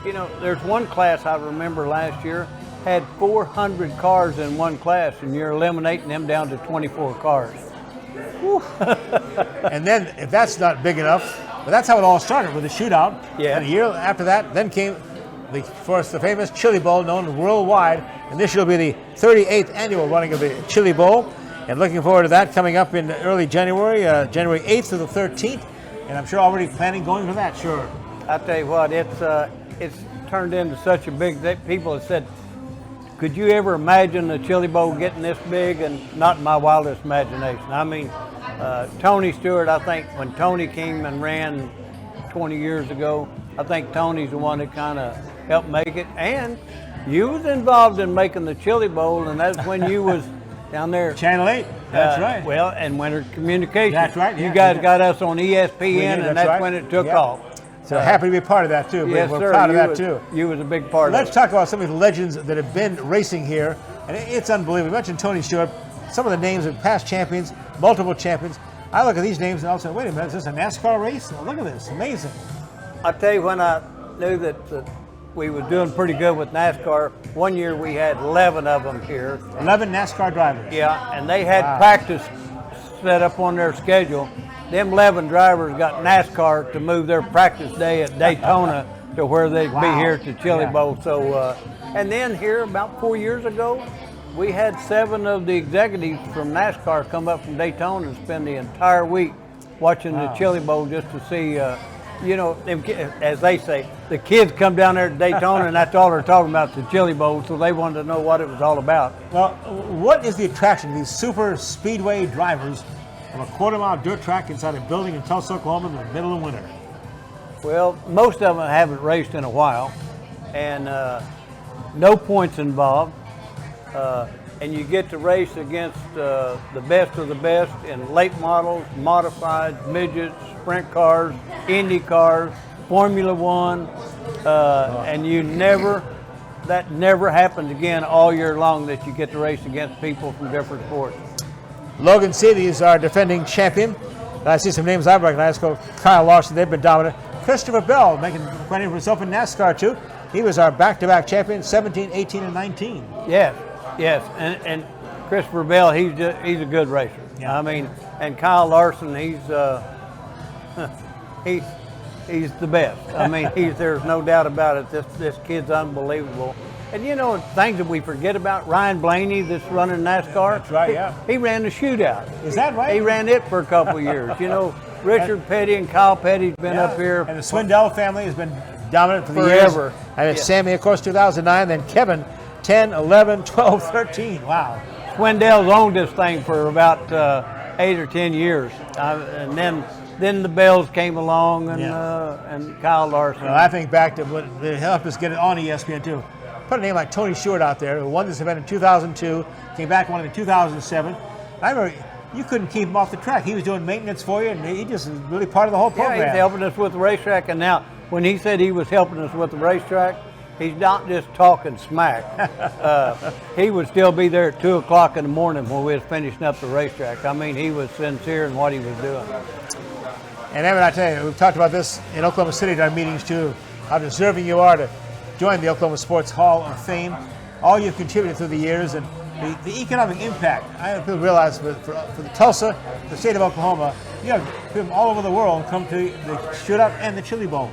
you know, there's one class I remember last year had 400 cars in one class, and you're eliminating them down to 24 cars. And then, if that's not big enough, but that's how it all started with the shootout. Yeah. And a year after that, then came the famous Chili Bowl, known worldwide. And this year will be the 38th annual running of the Chili Bowl. And looking forward to that coming up in early January, January 8th to the 13th. And I'm sure already planning going for that, sure. I'll tell you what, it's turned into such a big thing. People have said, could you ever imagine the Chili Bowl getting this big? And not in my wildest imagination. I mean, Tony Stewart, I think when Tony came and ran 20 years ago, I think Tony's the one that kind of helped make it. And you was involved in making the Chili Bowl, and that's when you was down there. Channel 8, that's right. Well, and Winter Communications. That's right. You guys got us on ESPN, and that's right. when it took off. So happy to be a part of that, too. Yes, We're sir. proud of that, too. You was a big part of it. Let's talk about some of the legends that have been racing here. And it's unbelievable. We mentioned Tony Stewart. Some of the names of past champions, multiple champions. I look at these names and I'll say, wait a minute, is this a NASCAR race? Oh, look at this, amazing. I'll tell you, when I knew that we were doing pretty good with NASCAR, one year we had 11 of them here. 11 NASCAR drivers. Yeah, and they had practice set up on their schedule. Them 11 drivers got NASCAR to move their practice day at Daytona to where they'd be here at the Chili Bowl. So, and then here about 4 years ago, we had 7 of the executives from NASCAR come up from Daytona and spend the entire week watching the Chili Bowl just to see, you know, as they say, the kids come down there to Daytona and that's all they're talking about, the Chili Bowl, so they wanted to know what it was all about. Well, what is the attraction of these super speedway drivers on a quarter-mile dirt track inside a building in Tulsa, Oklahoma in the middle of winter? Well, most of them haven't raced in a while, and no points involved. And you get to race against the best of the best in late models, modified, midgets, sprint cars, Indy cars, Formula One, and that never happens again all year long that you get to race against people from different sports. Logan Seeley is our defending champion. I see some names I recognize. Kyle Larson, they've been dominant. Christopher Bell, making quite name for himself in NASCAR too. He was our back-to-back champion, 17, 18, and 19. Yes, and Christopher Bell, he's a good racer. Yeah. I mean, and Kyle Larson, he's the best. I mean, there's no doubt about it. This kid's unbelievable. And you know, things that we forget about, Ryan Blaney that's running NASCAR. That's right, yeah. He ran the shootout. Is that right? He ran it for a couple of years. You know, Richard Petty and Kyle Petty's been up here. And the Swindell family has been dominant for the forever. years. And it's Sammy, of course, 2009, then Kevin, 10, 11, 12, 13. Wow. Swindell's owned this thing for about 8 or 10 years. And then the Bells came along and Kyle Larson. Well, I think back to what they helped us get it on ESPN too. Put a name like Tony Stewart out there, who won this event in 2002, came back and won it in 2007. I remember you couldn't keep him off the track. He was doing maintenance for you, and he just was really part of the whole program. Yeah, he's helping us with the racetrack. And now, when he said he was helping us with the racetrack, he's not just talking smack. He would still be there at 2 o'clock in the morning when we was finishing up the racetrack. I mean, he was sincere in what he was doing. And Emmett, I tell you, we've talked about this in Oklahoma City at our meetings too, how deserving you are to join the Oklahoma Sports Hall of Fame. All you've contributed through the years and the economic impact. I don't people realize for the Tulsa, the state of Oklahoma, you have people from all over the world come to the shootout and the Chili Bowl.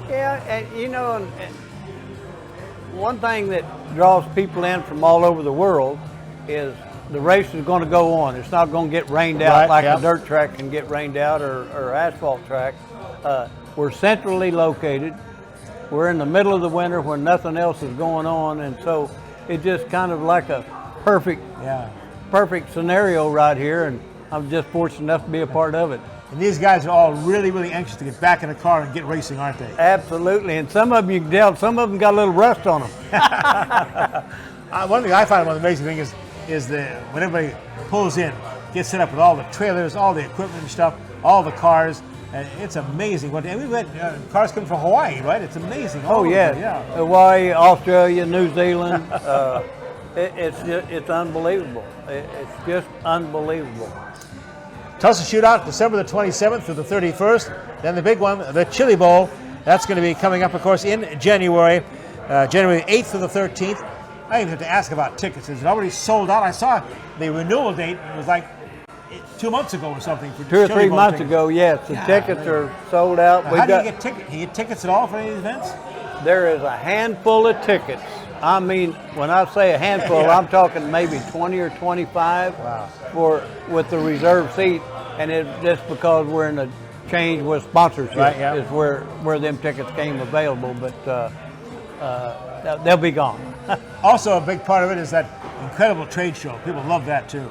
Yeah, and you know, one thing that draws people in from all over the world is the race is going to go on. It's not going to get rained out like a dirt track can get rained out or asphalt track. We're centrally located. We're in the middle of the winter when nothing else is going on, and so it's just kind of like a perfect scenario right here, and I'm just fortunate enough to be a part of it. And these guys are all really, really anxious to get back in the car and get racing, aren't they? Absolutely, and some of them you can tell, some of them got a little rust on them. One thing I find one of the amazing things is when everybody pulls in, gets set up with all the trailers, all the equipment and stuff, all the cars. And it's amazing. And we've had cars coming from Hawaii, right? It's amazing. Oh, yeah. Hawaii, Australia, New Zealand. It's unbelievable. It's just unbelievable. Tulsa Shootout, December the 27th through the 31st. Then the big one, the Chili Bowl. That's going to be coming up, of course, in January. January 8th through the 13th. I even have to ask about tickets. Is it already sold out? I saw the renewal date. It was like 2 months ago or something. For 2 or 3 months ago, yes. The tickets are sold out. How do you get tickets? Can you get tickets at all for any of these events? There is a handful of tickets. I mean, when I say a handful, I'm talking maybe 20 or 25 with the reserve seat. And it's just because we're in a change with sponsorship is where them tickets came available. But they'll be gone. Also, a big part of it is that incredible trade show. People love that too.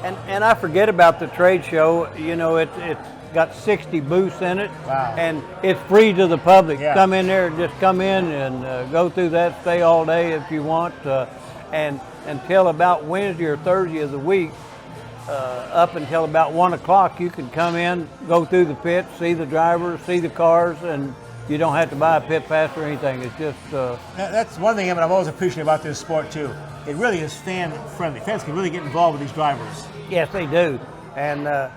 And I forget about the trade show. You know, it's got 60 booths in it, and it's free to the public. Come in there, just come in and go through that. Stay all day if you want, and until about Wednesday or Thursday of the week, up until about 1 o'clock, you can come in, go through the pits, see the drivers, see the cars, and you don't have to buy a pit pass or anything. It's just that's one thing I've always appreciated about this sport too. It really is fan friendly. Fans can really get involved with these drivers. Yes, they do. And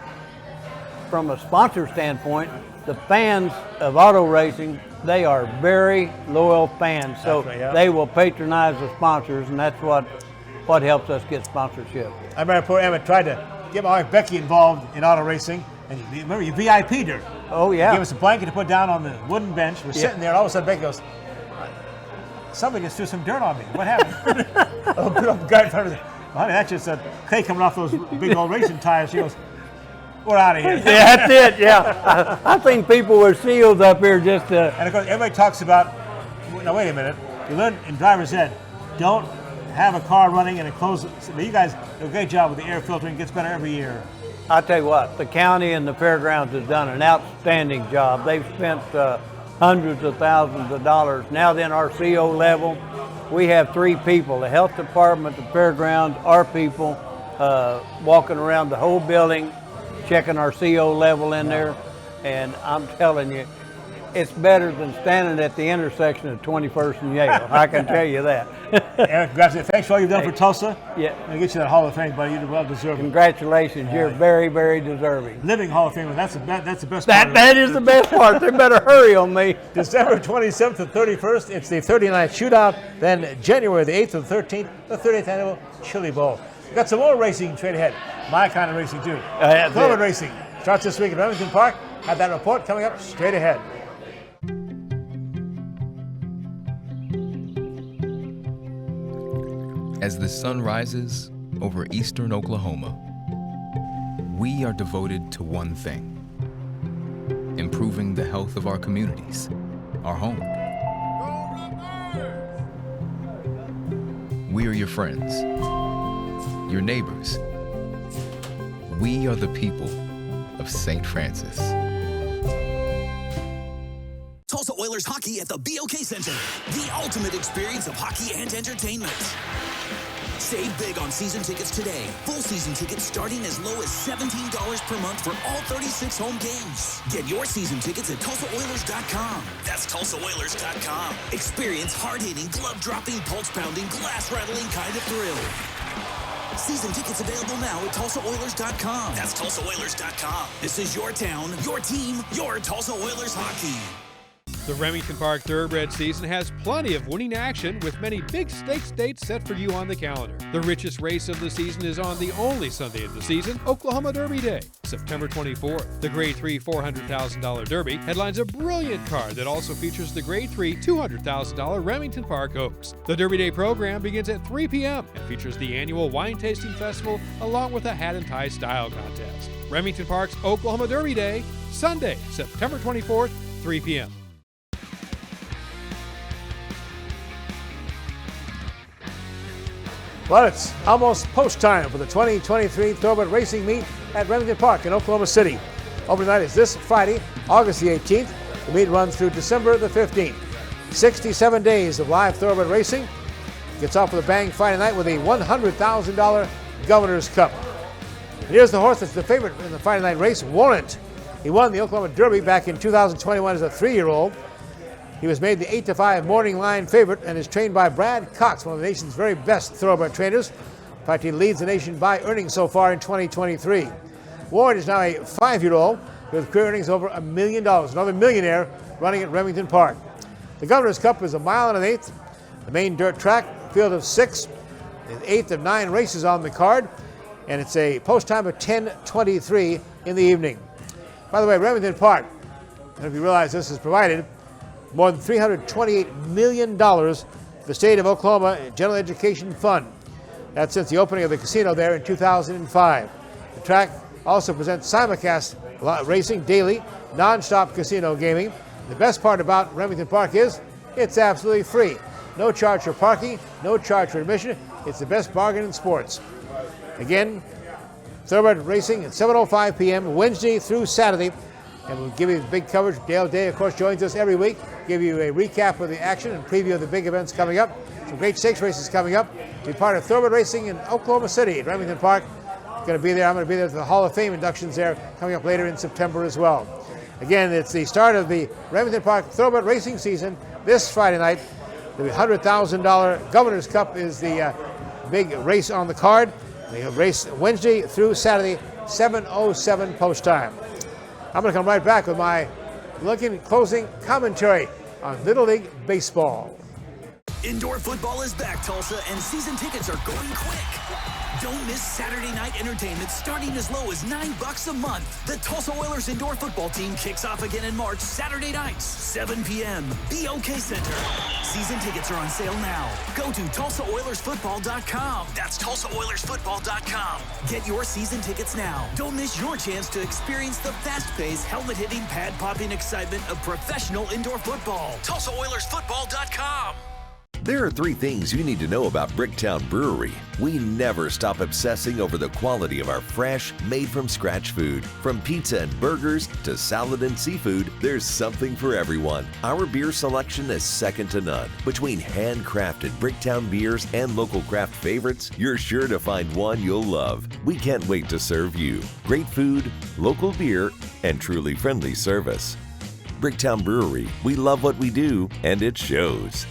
from a sponsor standpoint, the fans of auto racing, they are very loyal fans. So they will patronize the sponsors, and that's what helps us get sponsorship. I remember poor Emmett tried to get my wife Becky involved in auto racing. And you remember you VIP'd her. Oh, yeah. You gave us a blanket to put down on the wooden bench. We're sitting there, and all of a sudden Becky goes, somebody just threw some dirt on me. What happened? The guy in front of me, honey, that's just clay coming off those big old racing tires. She goes, we're out of here. Yeah, that's it, yeah. I think people were sealed up here just to... And of course, everybody talks about, now wait a minute, you learn in driver's ed, don't have a car running in a closed, but you guys do a great job with the air filtering. It gets better every year. I'll tell you what, the county and the fairgrounds has done an outstanding job. They've spent hundreds of thousands of dollars. Now then, our CO level, we have 3 people, the health department, the fairgrounds, our people, walking around the whole building, checking our CO level in there. And I'm telling you, it's better than standing at the intersection of 21st and Yale. I can tell you that. Eric, thanks for all you've done for Tulsa. Yeah. I'll get you that Hall of Fame, buddy. You're well deserved. Congratulations. You're very, very deserving. Living Hall of Fame. That's the best part. That is the best part. They better hurry on me. December 27th to 31st, it's the 39th shootout. Then January the 8th to the 13th, the 30th annual Chili Bowl. We've got some more racing straight ahead. My kind of racing, too. Thoroughbred racing starts this week at Remington Park. Have that report coming up straight ahead. As the sun rises over eastern Oklahoma, we are devoted to one thing: improving the health of our communities, our home. We are your friends, your neighbors. We are the people of St. Francis. Tulsa Oilers hockey at the BOK Center. The ultimate experience of hockey and entertainment. Save big on season tickets today. Full season tickets starting as low as $17 per month for all 36 home games. Get your season tickets at TulsaOilers.com. That's TulsaOilers.com. Experience hard-hitting, glove-dropping, pulse-pounding, glass-rattling kind of thrill. Season tickets available now at TulsaOilers.com. That's TulsaOilers.com. This is your town, your team, your Tulsa Oilers hockey. The Remington Park Thoroughbred season has plenty of winning action with many big stakes dates set for you on the calendar. The richest race of the season is on the only Sunday of the season, Oklahoma Derby Day, September 24th. The Grade 3 $400,000 Derby headlines a brilliant card that also features the Grade 3 $200,000 Remington Park Oaks. The Derby Day program begins at 3 p.m. and features the annual wine tasting festival along with a hat and tie style contest. Remington Park's Oklahoma Derby Day, Sunday, September 24th, 3 p.m. Well, it's almost post time for the 2023 Thoroughbred Racing Meet at Remington Park in Oklahoma City. Opening night is this Friday, August the 18th. The meet runs through December the 15th. 67 days of live Thoroughbred racing. Gets off with a bang Friday night with a $100,000 Governor's Cup. And here's the horse that's the favorite in the Friday night race, Warrant. He won the Oklahoma Derby back in 2021 as a 3-year-old. He was made the 8-5 morning line favorite and is trained by Brad Cox, one of the nation's very best thoroughbred trainers. In fact, he leads the nation by earnings so far in 2023. Ward is now a 5-year-old with career earnings over $1 million, another millionaire running at Remington Park. The Governor's Cup is 1 1/8 miles. The main dirt track, field of 6, the 8th of 9 races on the card, and it's a post time of 10:23 in the evening. By the way, Remington Park, I don't know if you realize this, has provided more than $328 million to the state of Oklahoma General Education Fund. That's since the opening of the casino there in 2005. The track also presents simulcast racing daily, non-stop casino gaming. The best part about Remington Park is it's absolutely free. No charge for parking, no charge for admission. It's the best bargain in sports. Again, Thoroughbred racing at 7:05 p.m. Wednesday through Saturday. And we'll give you big coverage. Dale Day, of course, joins us every week, give you a recap of the action and preview of the big events coming up. Some great stakes races coming up. Be part of Thoroughbred racing in Oklahoma City at Remington Park. Going to be there. I'm going to be there for the Hall of Fame inductions there coming up later in September as well. Again, it's the start of the Remington Park Thoroughbred racing season this Friday night. The $100,000 Governor's Cup is the big race on the card. They have race Wednesday through Saturday, 7:07 post time. I'm going to come right back with my closing commentary on Little League Baseball. Indoor football is back, Tulsa, and season tickets are going quick. Don't miss Saturday night entertainment starting as low as $9 a month. The Tulsa Oilers indoor football team kicks off again in March, Saturday nights, 7 p.m. BOK Center. Season tickets are on sale now. Go to TulsaOilersFootball.com. That's TulsaOilersFootball.com. Get your season tickets now. Don't miss your chance to experience the fast-paced, helmet-hitting, pad-popping excitement of professional indoor football. TulsaOilersFootball.com. There are 3 things you need to know about Bricktown Brewery. We never stop obsessing over the quality of our fresh, made-from-scratch food. From pizza and burgers to salad and seafood, there's something for everyone. Our beer selection is second to none. Between handcrafted Bricktown beers and local craft favorites, you're sure to find one you'll love. We can't wait to serve you. Great food, local beer, and truly friendly service. Bricktown Brewery, we love what we do, and it shows.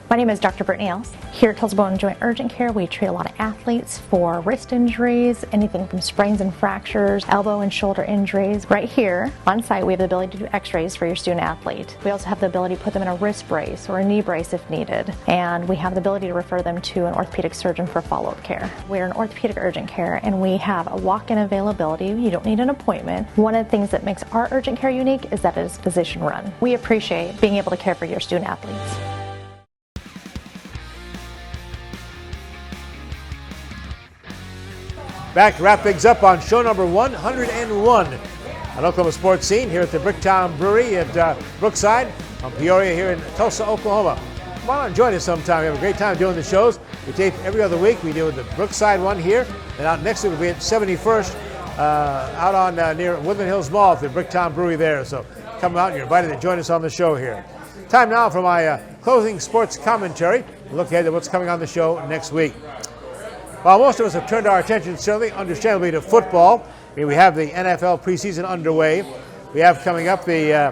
My name is Dr. Brittany Els. Here at Tulsa Bone and Joint Urgent Care, we treat a lot of athletes for wrist injuries, anything from sprains and fractures, elbow and shoulder injuries. Right here on site, we have the ability to do x-rays for your student athlete. We also have the ability to put them in a wrist brace or a knee brace if needed. And we have the ability to refer them to an orthopedic surgeon for follow-up care. We're an orthopedic urgent care and we have a walk-in availability. You don't need an appointment. One of the things that makes our urgent care unique is that it is physician run. We appreciate being able to care for your student athletes. Back to wrap things up on show number 101 on Oklahoma Sports Scene here at the Bricktown Brewery at Brookside on Peoria here in Tulsa, Oklahoma. Come on and join us sometime. We have a great time doing the shows. We tape every other week. We do the Brookside one here, and out next week we'll be at 71st out on near Woodland Hills Mall at the Bricktown Brewery there. So come out and you're invited to join us on the show here. Time now for my closing sports commentary. Look ahead at what's coming on the show next week. While most of us have turned our attention, certainly, understandably, to football, we have the NFL preseason underway. We have coming up the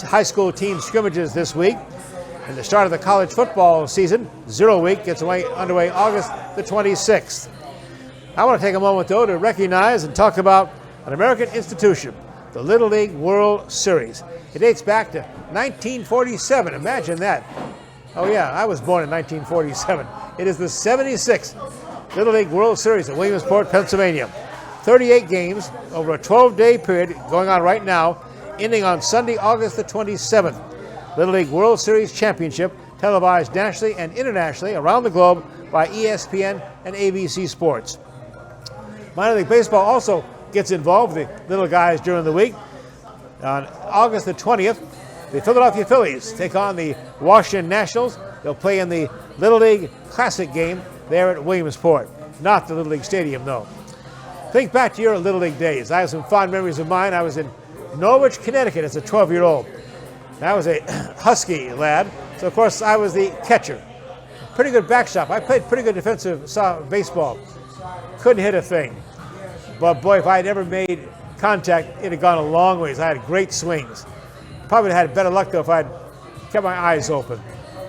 high school team scrimmages this week. And the start of the college football season, 0 week, gets underway August the 26th. I want to take a moment, though, to recognize and talk about an American institution, the Little League World Series. It dates back to 1947. Imagine that. Oh, yeah, I was born in 1947. It is the 76th Little League World Series at Williamsport, Pennsylvania. 38 games over a 12-day period going on right now, ending on Sunday, August the 27th. Little League World Series Championship televised nationally and internationally around the globe by ESPN and ABC Sports. Minor League Baseball also gets involved with the little guys during the week. On August the 20th, the Philadelphia Phillies take on the Washington Nationals. They'll play in the Little League Classic game there at Williamsport. Not the Little League Stadium, though. Think back to your Little League days. I have some fond memories of mine. I was in Norwich, Connecticut as a 12-year-old. I was a husky lad, so of course I was the catcher. Pretty good backstop. I played pretty good defensive baseball. Couldn't hit a thing. But boy, if I had ever made contact, it had gone a long ways. I had great swings. Probably had better luck, though, if I'd kept my eyes open.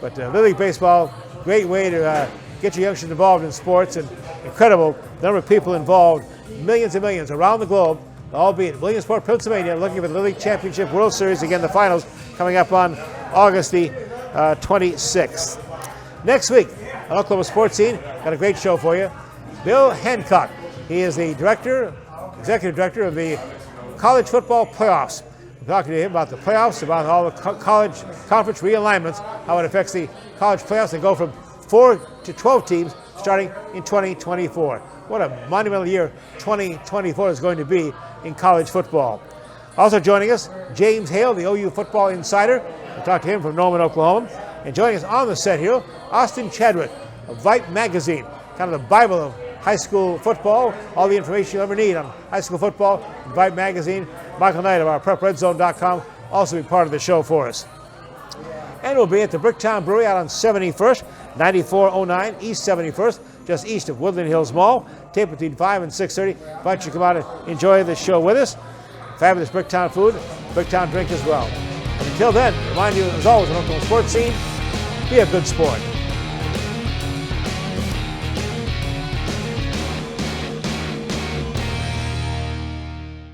But Little League Baseball, great way to get your youngsters involved in sports, and incredible number of people involved, millions and millions around the globe, all be at Williamsport, Pennsylvania, looking for the Little League Championship World Series. Again, the finals coming up on August the 26th. Next week on Oklahoma Sports Scene, got a great show for you. Bill Hancock, he is the executive director of the college football playoffs. We're talking to him about the playoffs, about all the college conference realignments, how it affects the college playoffs. They go from 4 to 12 teams starting in 2024. What a monumental year 2024 is going to be in college football. Also joining us, James Hale, the OU football insider. We'll talk to him from Norman, Oklahoma. And joining us on the set here, Austin Chadwick of Vipe Magazine, kind of the Bible of high school football. All the information you'll ever need on high school football, Vipe Magazine. Michael Knight of our PrepRedZone.com also be part of the show for us. And we'll be at the Bricktown Brewery out on 71st, 9409 East 71st, just east of Woodland Hills Mall. Tape between 5 and 6:30. Invite you to come out and enjoy the show with us. Fabulous Bricktown food, Bricktown drink as well. And until then, remind you, as always, on Oklahoma Sports Scene, be a good sport.